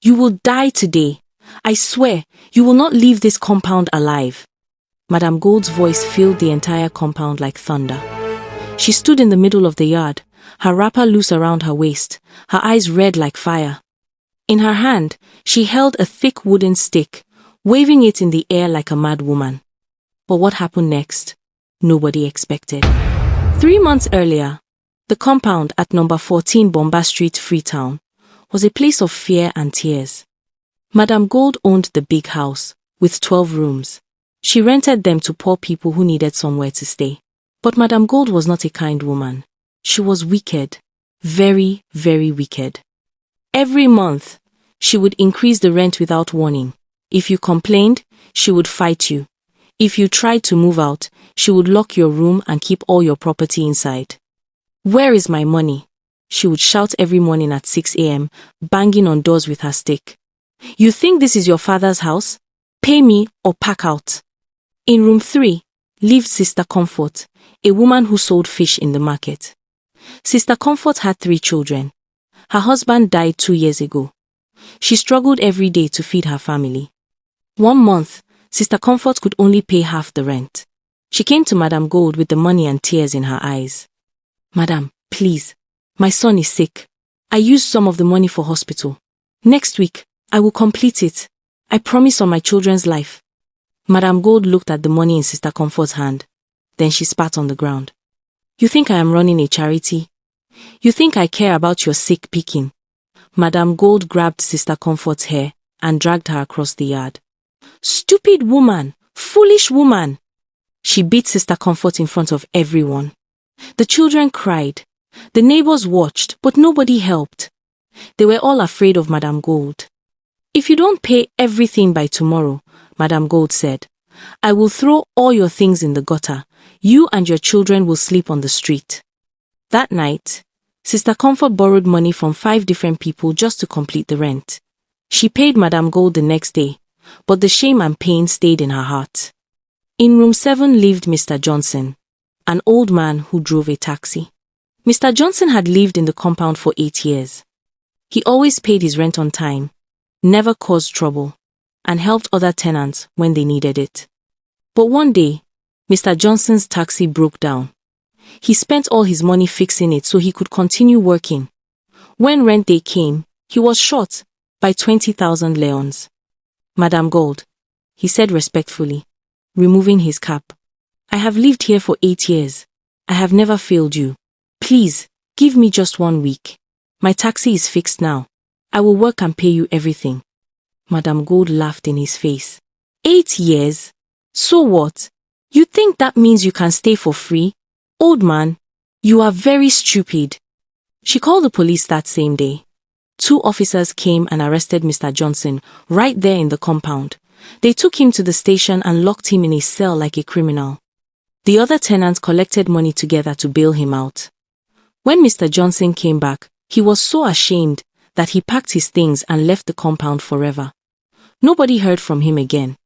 You will die today. I swear, you will not leave this compound alive. Madame Gold's voice filled the entire compound like thunder. She stood in the middle of the yard, her wrapper loose around her waist, her eyes red like fire. In her hand, she held a thick wooden stick, waving it in the air like a mad woman. But what happened next? Nobody expected. 3 months earlier, the compound at number 14 Bombas Street, Freetown, was a place of fear and tears. Madame Gold owned the big house, with 12 rooms. She rented them to poor people who needed somewhere to stay. But Madame Gold was not a kind woman. She was wicked. Very, very wicked. Every month, she would increase the rent without warning. If you complained, she would fight you. If you tried to move out, she would lock your room and keep all your property inside. "Where is my money?" she would shout every morning at 6 a.m., banging on doors with her stick. "You think this is your father's house? Pay me or pack out." In room 3 lived Sister Comfort, a woman who sold fish in the market. Sister Comfort had 3 children. Her husband died 2 years ago. She struggled every day to feed her family. One month, Sister Comfort could only pay half the rent. She came to Madame Gold with the money and tears in her eyes. "Madame, please, my son is sick. I used some of the money for hospital. Next week, I will complete it. I promise on my children's life." Madame Gold looked at the money in Sister Comfort's hand. Then she spat on the ground. "You think I am running a charity? You think I care about your sick picking?" Madame Gold grabbed Sister Comfort's hair and dragged her across the yard. "Stupid woman! Foolish woman!" She beat Sister Comfort in front of everyone. The children cried. The neighbors watched, but nobody helped. They were all afraid of Madame Gold. "If you don't pay everything by tomorrow," Madame Gold said, "I will throw all your things in the gutter. You and your children will sleep on the street." That night, Sister Comfort borrowed money from 5 different people just to complete the rent. She paid Madame Gold the next day, but the shame and pain stayed in her heart. In room 7 lived Mr. Johnson, an old man who drove a taxi. Mr. Johnson had lived in the compound for 8 years. He always paid his rent on time, never caused trouble, and helped other tenants when they needed it. But one day, Mr. Johnson's taxi broke down. He spent all his money fixing it so he could continue working. When rent day came, he was short by 20,000 leons. "Madame Gold," he said respectfully, removing his cap, "I have lived here for 8 years. I have never failed you. Please, give me just 1 week. My taxi is fixed now. I will work and pay you everything." Madame Gold laughed in his face. 8 years? So what? You think that means you can stay for free? Old man, you are very stupid. She called the police that same day. 2 officers came and arrested Mr. Johnson right there in the compound. They took him to the station and locked him in a cell like a criminal. The other tenants collected money together to bail him out. When Mr. Johnson came back, he was so ashamed that he packed his things and left the compound forever. Nobody heard from him again.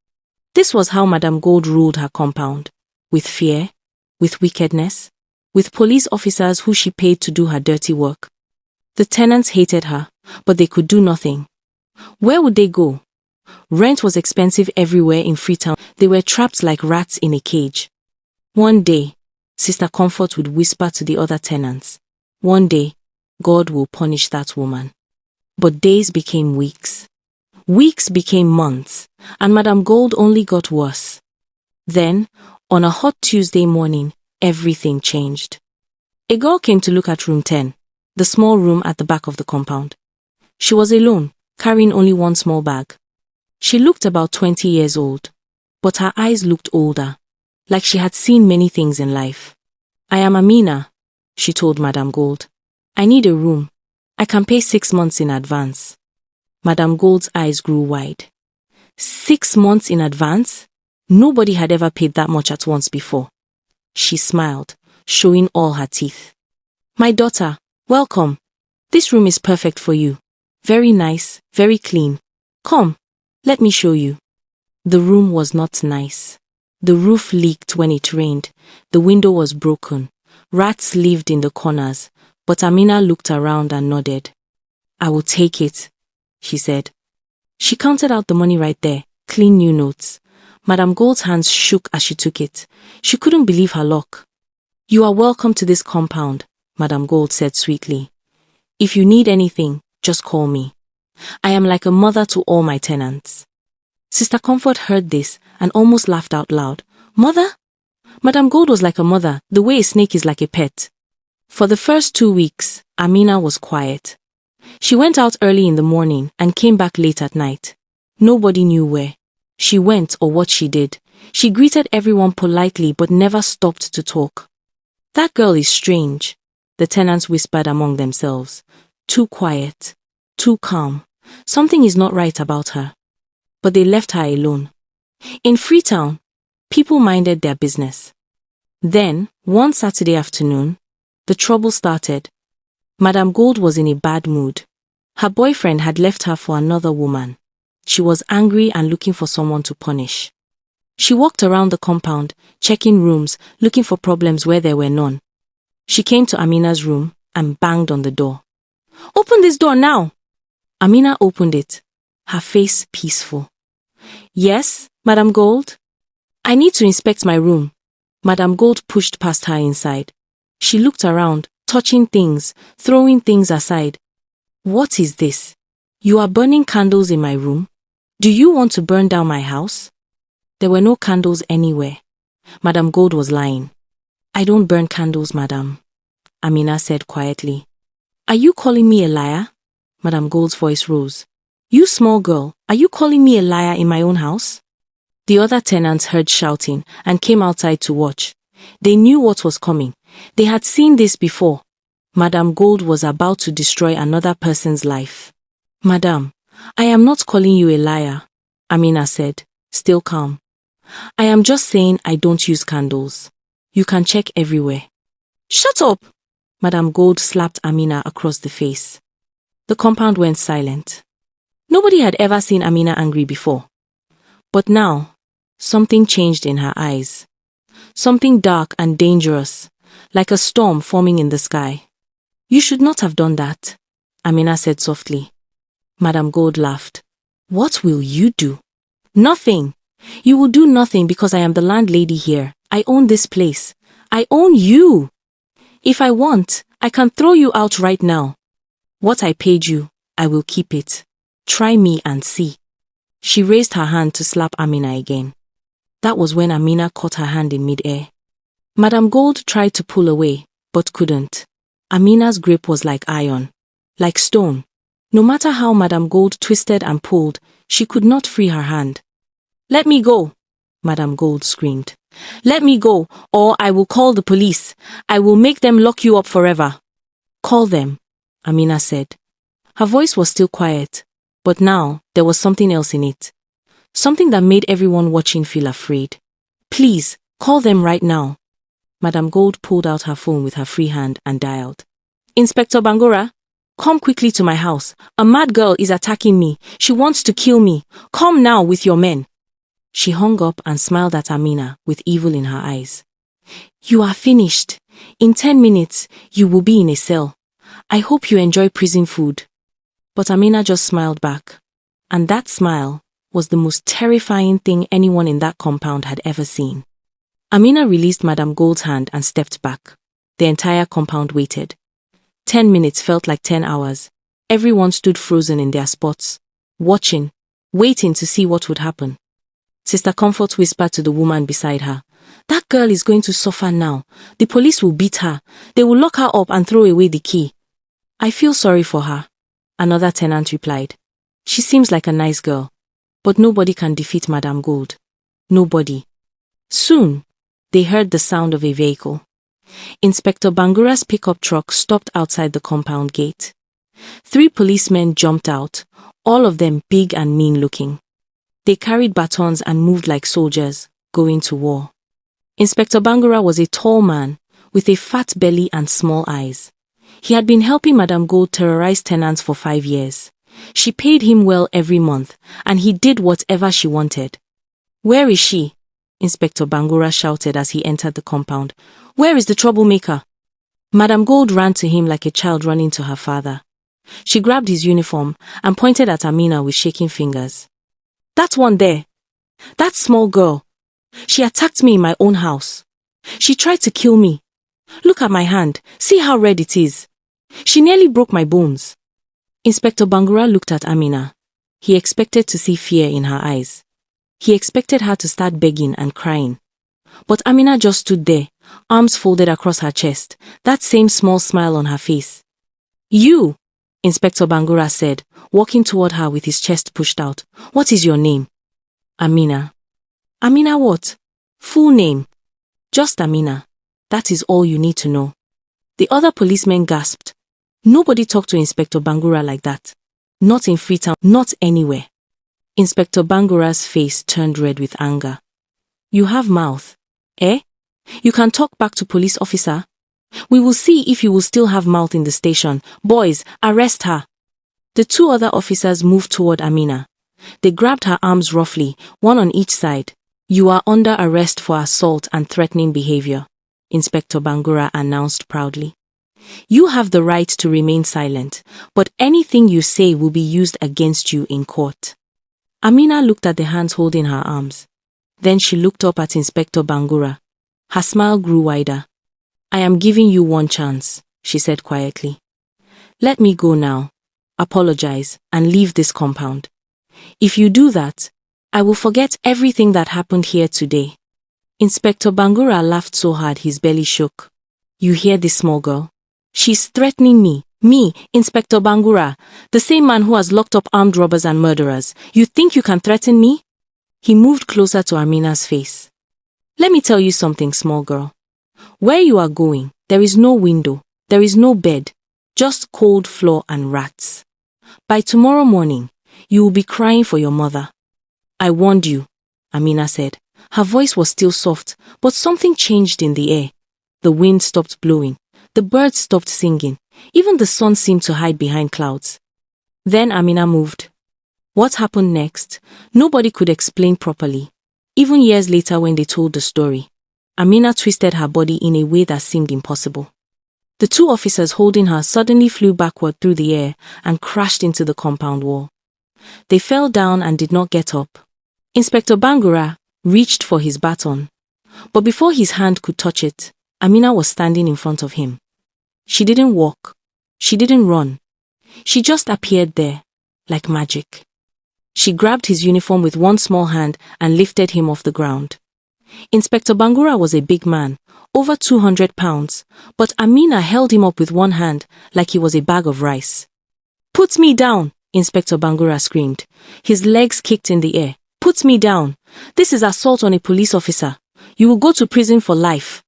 This was how Madame Gold ruled her compound, with fear, with wickedness, with police officers who she paid to do her dirty work. The tenants hated her, but they could do nothing. Where would they go? Rent was expensive everywhere in Freetown. They were trapped like rats in a cage. One day, Sister Comfort would whisper to the other tenants, "One day, God will punish that woman." But days became weeks. Weeks became months, and Madame Gold only got worse. Then, on a hot Tuesday morning, everything changed. A girl came to look at room 10, the small room at the back of the compound. She was alone, carrying only one small bag. She looked about 20 years old, but her eyes looked older, like she had seen many things in life. "I am Amina," she told Madame Gold. "I need a room. I can pay 6 months in advance." Madame Gold's eyes grew wide. 6 months in advance? Nobody had ever paid that much at once before. She smiled, showing all her teeth. "My daughter, welcome. This room is perfect for you. Very nice, very clean. Come, let me show you." The room was not nice. The roof leaked when it rained. The window was broken. Rats lived in the corners, but Amina looked around and nodded. "I will take it," she said, She counted out the money right there, clean new notes. Madame Gold's hands shook as she took it. She couldn't believe her luck. "You are welcome to this compound," Madame Gold said sweetly. "If you need anything, just call me. I am like a mother to all my tenants." Sister Comfort heard this and almost laughed out loud. "Mother?" Madame Gold was like a mother, the way a snake is like a pet. For the first 2 weeks, Amina was quiet. She went out early in the morning and came back late at night. Nobody knew where she went or what she did. She greeted everyone politely but never stopped to talk. "That girl is strange," the tenants whispered among themselves. "Too quiet, too calm. Something is not right about her." But they left her alone. In Freetown, people minded their business. Then, one Saturday afternoon, the trouble started. Madame Gold was in a bad mood. Her boyfriend had left her for another woman. She was angry and looking for someone to punish. She walked around the compound, checking rooms, looking for problems where there were none. She came to Amina's room and banged on the door. "Open this door now!" Amina opened it, her face peaceful. "Yes, Madame Gold?" "I need to inspect my room." Madame Gold pushed past her inside. She looked around, touching things, throwing things aside. "What is this? You are burning candles in my room? Do you want to burn down my house?" There were no candles anywhere. Madame Gold was lying. "I don't burn candles, madame," Amina said quietly. "Are you calling me a liar?" Madame Gold's voice rose. "You small girl, are you calling me a liar in my own house?" The other tenants heard shouting and came outside to watch. They knew what was coming. They had seen this before. Madame Gold was about to destroy another person's life. "Madame, I am not calling you a liar," Amina said, still calm. "I am just saying I don't use candles. You can check everywhere." "Shut up!" Madame Gold slapped Amina across the face. The compound went silent. Nobody had ever seen Amina angry before. But now, something changed in her eyes. Something dark and dangerous, like a storm forming in the sky. "You should not have done that," Amina said softly. Madame Gold laughed. "What will you do?" "Nothing. You will do nothing because I am the landlady here. I own this place. I own you. If I want, I can throw you out right now. What I paid you, I will keep it. Try me and see." She raised her hand to slap Amina again. That was when Amina caught her hand in midair. Madame Gold tried to pull away, but couldn't. Amina's grip was like iron, like stone. No matter how Madame Gold twisted and pulled, she could not free her hand. "Let me go," Madame Gold screamed. "Let me go, or I will call the police. I will make them lock you up forever." "Call them," Amina said. Her voice was still quiet, but now there was something else in it. Something that made everyone watching feel afraid. "Please, call them right now." Madame Gold pulled out her phone with her free hand and dialed. "Inspector Bangura, come quickly to my house. A mad girl is attacking me. She wants to kill me. Come now with your men." She hung up and smiled at Amina with evil in her eyes. "You are finished. In 10 minutes, you will be in a cell. I hope you enjoy prison food." But Amina just smiled back. And that smile was the most terrifying thing anyone in that compound had ever seen. Amina released Madame Gold's hand and stepped back. The entire compound waited. 10 minutes felt like 10 hours. Everyone stood frozen in their spots, watching, waiting to see what would happen. Sister Comfort whispered to the woman beside her, "That girl is going to suffer now. The police will beat her. They will lock her up and throw away the key." "I feel sorry for her," another tenant replied. "She seems like a nice girl. But nobody can defeat Madame Gold. Nobody." Soon, they heard the sound of a vehicle. Inspector Bangura's pickup truck stopped outside the compound gate. 3 policemen jumped out, all of them big and mean-looking. They carried batons and moved like soldiers, going to war. Inspector Bangura was a tall man, with a fat belly and small eyes. He had been helping Madame Gold terrorize tenants for 5 years. She paid him well every month, and he did whatever she wanted. "Where is she?" Inspector Bangura shouted as he entered the compound. "Where is the troublemaker?" Madame Gold ran to him like a child running to her father. She grabbed his uniform and pointed at Amina with shaking fingers. That one there. That small girl. She attacked me in my own house. She tried to kill me. Look at my hand. See how red it is. She nearly broke my bones. Inspector Bangura looked at Amina. He expected to see fear in her eyes. He expected her to start begging and crying. But Amina just stood there, arms folded across her chest, that same small smile on her face. You, Inspector Bangura said, walking toward her with his chest pushed out. What is your name? Amina. Amina what? Full name. Just Amina. That is all you need to know. The other policemen gasped. Nobody talked to Inspector Bangura like that. Not in Freetown, not anywhere. Inspector Bangura's face turned red with anger. You have mouth, eh? You can talk back to police officer? We will see if you will still have mouth in the station. Boys, arrest her. The two other officers moved toward Amina. They grabbed her arms roughly, one on each side. You are under arrest for assault and threatening behavior, Inspector Bangura announced proudly. You have the right to remain silent, but anything you say will be used against you in court. Amina looked at the hands holding her arms. Then she looked up at Inspector Bangura. Her smile grew wider. I am giving you one chance, she said quietly. Let me go now, apologize, and leave this compound. If you do that, I will forget everything that happened here today. Inspector Bangura laughed so hard his belly shook. You hear this small girl? She's threatening me. Me, Inspector Bangura, the same man who has locked up armed robbers and murderers. You think you can threaten me? He moved closer to Amina's face. Let me tell you something, small girl. Where you are going, there is no window, there is no bed, just cold floor and rats. By tomorrow morning, you will be crying for your mother. I warned you, Amina said. Her voice was still soft, but something changed in the air. The wind stopped blowing. The birds stopped singing. Even the sun seemed to hide behind clouds. Then Amina moved. What happened next? Nobody could explain properly. Even years later when they told the story, Amina twisted her body in a way that seemed impossible. The two officers holding her suddenly flew backward through the air and crashed into the compound wall. They fell down and did not get up. Inspector Bangura reached for his baton. But before his hand could touch it, Amina was standing in front of him. She didn't walk. She didn't run. She just appeared there, like magic. She grabbed his uniform with one small hand and lifted him off the ground. Inspector Bangura was a big man, over 200 pounds, but Amina held him up with one hand like he was a bag of rice. Put me down, Inspector Bangura screamed. His legs kicked in the air. Put me down. This is assault on a police officer. You will go to prison for life.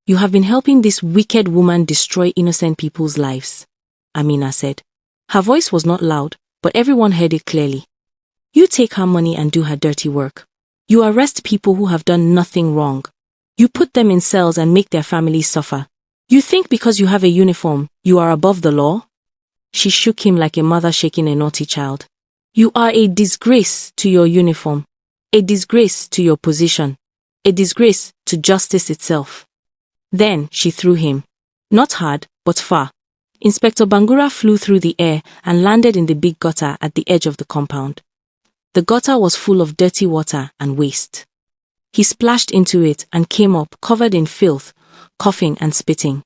You have been helping this wicked woman destroy innocent people's lives, Amina said. Her voice was not loud, but everyone heard it clearly. You take her money and do her dirty work. You arrest people who have done nothing wrong. You put them in cells and make their families suffer. You think because you have a uniform, you are above the law? She shook him like a mother shaking a naughty child. You are a disgrace to your uniform, a disgrace to your position, a disgrace to justice itself. Then she threw him. Not hard, but far. Inspector Bangura flew through the air and landed in the big gutter at the edge of the compound. The gutter was full of dirty water and waste. He splashed into it and came up covered in filth, coughing and spitting.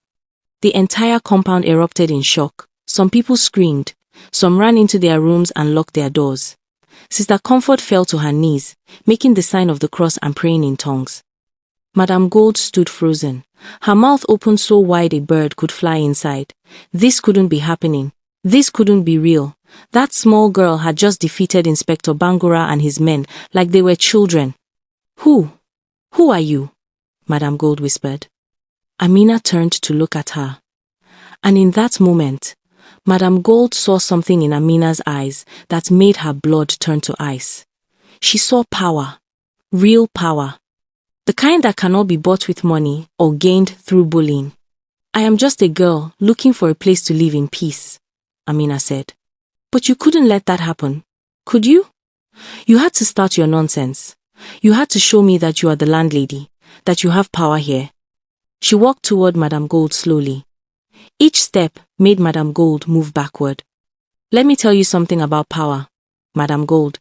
The entire compound erupted in shock. Some people screamed. Some ran into their rooms and locked their doors. Sister Comfort fell to her knees, making the sign of the cross and praying in tongues. Madame Gold stood frozen, her mouth open so wide a bird could fly inside. This couldn't be happening. This couldn't be real. That small girl had just defeated Inspector Bangura and his men like they were children. Who are you? Madame Gold whispered. Amina turned to look at her. And in that moment, Madame Gold saw something in Amina's eyes that made her blood turn to ice. She saw power. Real power. The kind that cannot be bought with money or gained through bullying. I am just a girl looking for a place to live in peace, Amina said. But you couldn't let that happen, could you? You had to start your nonsense. You had to show me that you are the landlady, that you have power here. She walked toward Madame Gold slowly. Each step made Madame Gold move backward. Let me tell you something about power, Madam Gold.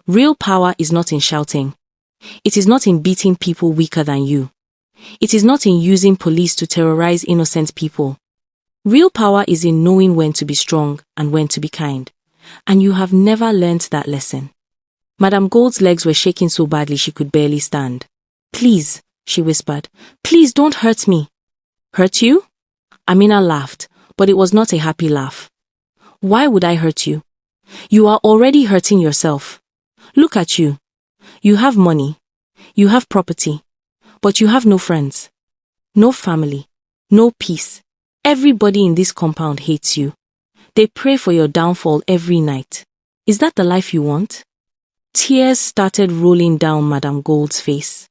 Real power is not in shouting. It is not in beating people weaker than you. It is not in using police to terrorize innocent people. Real power is in knowing when to be strong and when to be kind. And you have never learned that lesson. Madam Gold's legs were shaking so badly she could barely stand. Please, she whispered, please don't hurt me. Hurt you? Amina laughed, but it was not a happy laugh. Why would I hurt you? You are already hurting yourself. Look at you. You have money. You have property. But you have no friends. No family. No peace. Everybody in this compound hates you. They pray for your downfall every night. Is that the life you want? Tears started rolling down Madam Gold's face.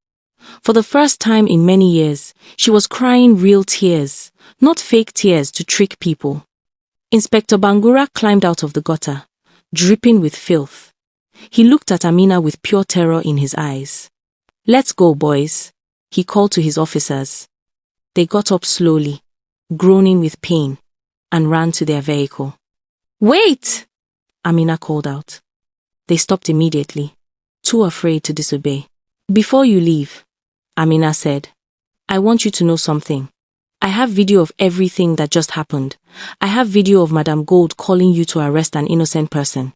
For the first time in many years, she was crying real tears, not fake tears to trick people. Inspector Bangura climbed out of the gutter, dripping with filth. He looked at Amina with pure terror in his eyes. Let's go, boys, he called to his officers. They got up slowly, groaning with pain, and ran to their vehicle. Wait! Amina called out. They stopped immediately, too afraid to disobey. Before you leave, Amina said, I want you to know something. I have video of everything that just happened. I have video of Madam Gold calling you to arrest an innocent person.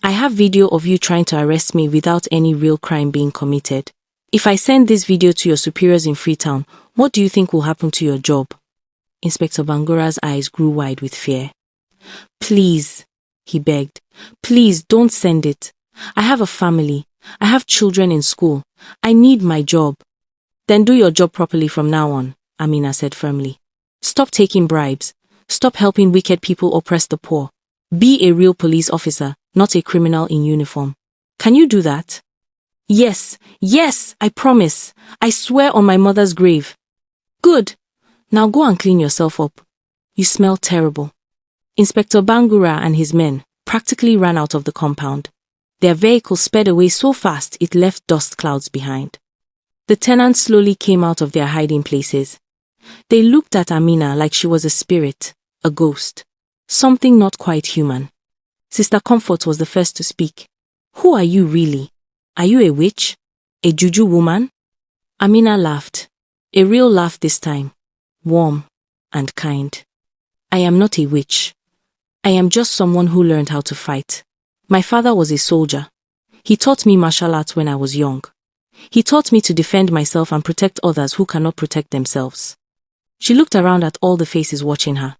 I have video of you trying to arrest me without any real crime being committed. If I send this video to your superiors in Freetown, what do you think will happen to your job? Inspector Bangura's eyes grew wide with fear. Please, he begged. Please don't send it. I have a family. I have children in school. I need my job. Then do your job properly from now on, Amina said firmly. Stop taking bribes. Stop helping wicked people oppress the poor. Be a real police officer, not a criminal in uniform. Can you do that? Yes, I promise. I swear on my mother's grave. Good. Now go and clean yourself up. You smell terrible. Inspector Bangura and his men practically ran out of the compound. Their vehicle sped away so fast it left dust clouds behind. The tenants slowly came out of their hiding places. They looked at Amina like she was a spirit, a ghost, something not quite human. Sister Comfort was the first to speak. Who are you really? Are you a witch? A juju woman? Amina laughed. A real laugh this time. Warm and kind. I am not a witch. I am just someone who learned how to fight. My father was a soldier. He taught me martial arts when I was young. He taught me to defend myself and protect others who cannot protect themselves. She looked around at all the faces watching her.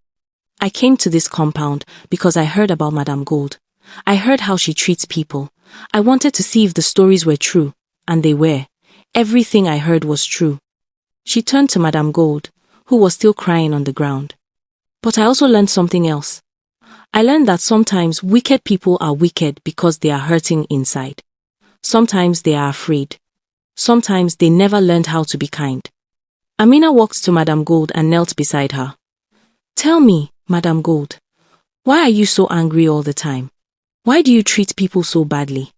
I came to this compound because I heard about Madam Gold. I heard how she treats people. I wanted to see if the stories were true, and they were. Everything I heard was true. She turned to Madam Gold, who was still crying on the ground. But I also learned something else. I learned that sometimes wicked people are wicked because they are hurting inside. Sometimes they are afraid. Sometimes they never learned how to be kind. Amina walked to Madam Gold and knelt beside her. Tell me, Madam Gold, why are you so angry all the time? Why do you treat people so badly?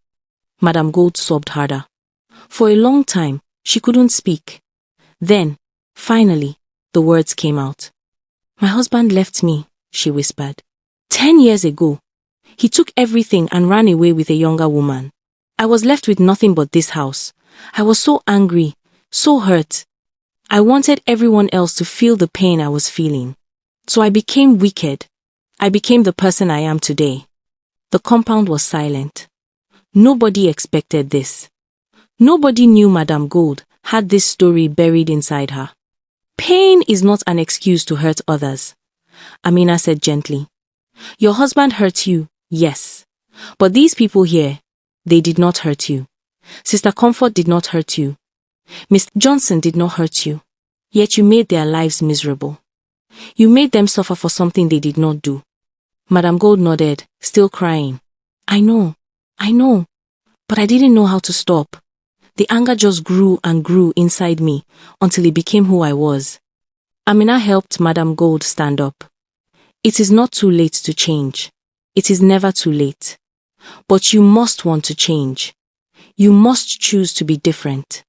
Madam Gold sobbed harder. For a long time, she couldn't speak. Then, finally, the words came out. My husband left me, she whispered. 10 years ago. He took everything and ran away with a younger woman. I was left with nothing but this house. I was so angry, so hurt. I wanted everyone else to feel the pain I was feeling. So I became wicked. I became the person I am today. The compound was silent. Nobody expected this. Nobody knew Madam Gold had this story buried inside her. Pain is not an excuse to hurt others, Amina said gently. Your husband hurt you, yes. But these people here, they did not hurt you. Sister Comfort did not hurt you. Miss Johnson did not hurt you. Yet you made their lives miserable. You made them suffer for something they did not do. Madam Gold nodded, still crying. I know. But I didn't know how to stop. The anger just grew and grew inside me until it became who I was. Amina helped Madam Gold stand up. It is not too late to change. It is never too late. But you must want to change. You must choose to be different.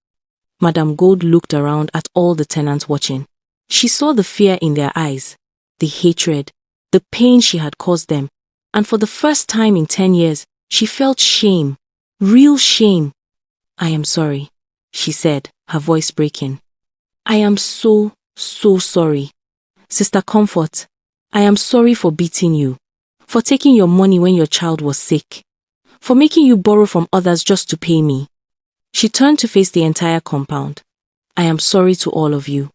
Madam Gold looked around at all the tenants watching. She saw the fear in their eyes, the hatred, the pain she had caused them, And for the first time in 10 years, she felt shame. Real shame. "I am sorry," she said, her voice breaking. "I am so sorry. Sister Comfort, I am sorry for beating you, for taking your money when your child was sick, for making you borrow from others just to pay me." She turned to face the entire compound. "I am sorry to all of you.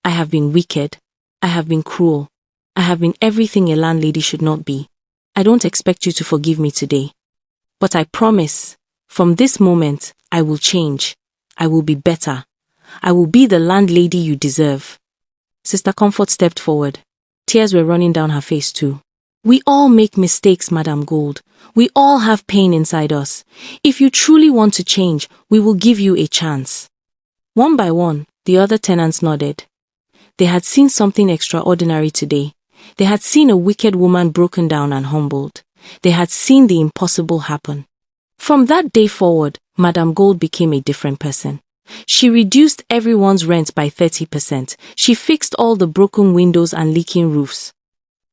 I have been wicked. I have been cruel. I have been everything a landlady should not be. I don't expect you to forgive me today. But I promise, from this moment, I will change. I will be better. I will be the landlady you deserve." Sister Comfort stepped forward. Tears were running down her face too. "We all make mistakes, Madam Gold. We all have pain inside us. If you truly want to change, we will give you a chance." One by one, the other tenants nodded. They had seen something extraordinary today. They had seen a wicked woman broken down and humbled. They had seen the impossible happen. From that day forward, Madam Gold became a different person. She reduced everyone's rent by 30%. She fixed all the broken windows and leaking roofs.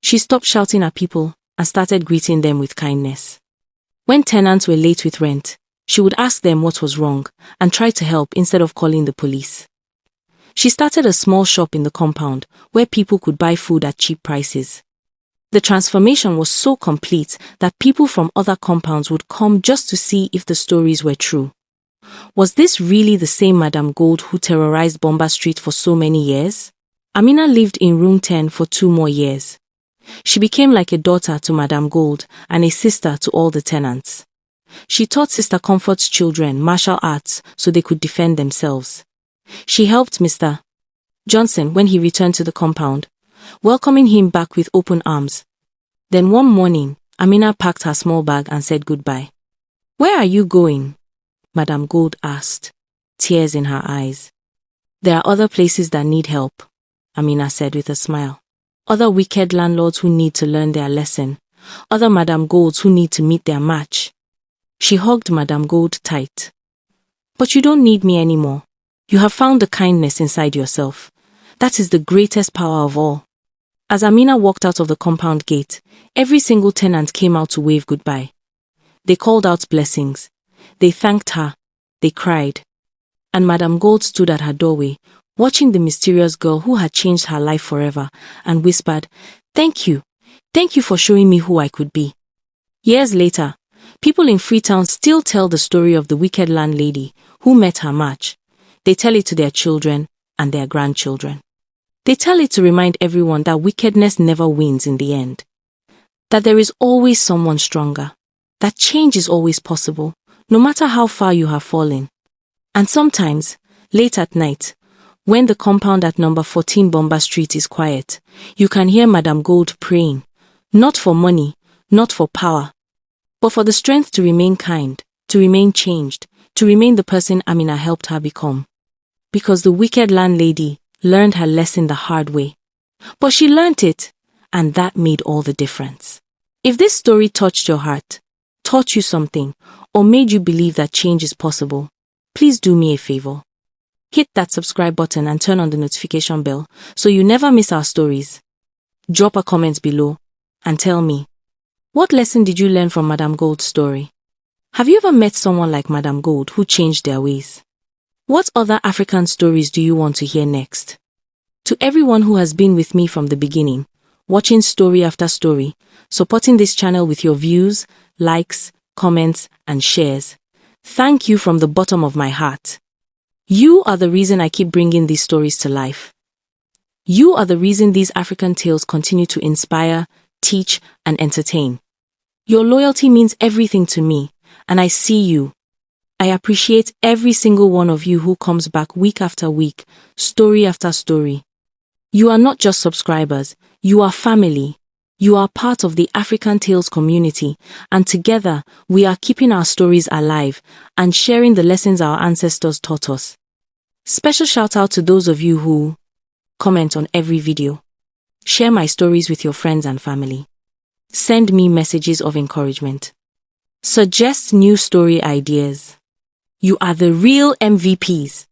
She stopped shouting at people and started greeting them with kindness. When tenants were late with rent, she would ask them what was wrong and try to help instead of calling the police. She started a small shop in the compound where people could buy food at cheap prices. The transformation was so complete that people from other compounds would come just to see if the stories were true. Was this really the same Madam Gold who terrorized Bomba Street for so many years? Amina lived in room 10 for 2 more years. She became like a daughter to Madam Gold and a sister to all the tenants. She taught Sister Comfort's children martial arts so they could defend themselves. She helped Mr. Johnson when he returned to the compound, welcoming him back with open arms. Then one morning, Amina packed her small bag and said goodbye. "Where are you going?" Madam Gold asked, tears in her eyes. "There are other places that need help," Amina said with a smile. "Other wicked landlords who need to learn their lesson. Other Madam Golds who need to meet their match." She hugged Madam Gold tight. "But you don't need me anymore. You have found the kindness inside yourself. That is the greatest power of all." As Amina walked out of the compound gate, every single tenant came out to wave goodbye. They called out blessings. They thanked her. They cried. And Madam Gold stood at her doorway, watching the mysterious girl who had changed her life forever, and whispered, "Thank you. Thank you for showing me who I could be." Years later, people in Freetown still tell the story of the wicked landlady who met her match. They tell it to their children and their grandchildren. They tell it to remind everyone that wickedness never wins in the end. That there is always someone stronger. That change is always possible, no matter how far you have fallen. And sometimes, late at night, when the compound at number 14 Bomba Street is quiet, you can hear Madam Gold praying, not for money, not for power, but for the strength to remain kind, to remain changed, to remain the person Amina helped her become. Because the wicked landlady learned her lesson the hard way. But she learned it, and that made all the difference. If this story touched your heart, taught you something, or made you believe that change is possible, please do me a favor. Hit that subscribe button and turn on the notification bell so you never miss our stories. Drop a comment below and tell me, what lesson did you learn from Madam Gold's story? Have you ever met someone like Madam Gold who changed their ways? What other African stories do you want to hear next? To everyone who has been with me from the beginning, watching story after story, supporting this channel with your views, likes, comments, and shares, thank you from the bottom of my heart. You are the reason I keep bringing these stories to life. You are the reason these African tales continue to inspire, teach, and entertain. Your loyalty means everything to me, and I see you. I appreciate every single one of you who comes back week after week, story after story. You are not just subscribers, you are family. You are part of the African Tales community, and together we are keeping our stories alive and sharing the lessons our ancestors taught us. Special shout out to those of you who comment on every video, share my stories with your friends and family, send me messages of encouragement, suggest new story ideas. You are the real MVPs.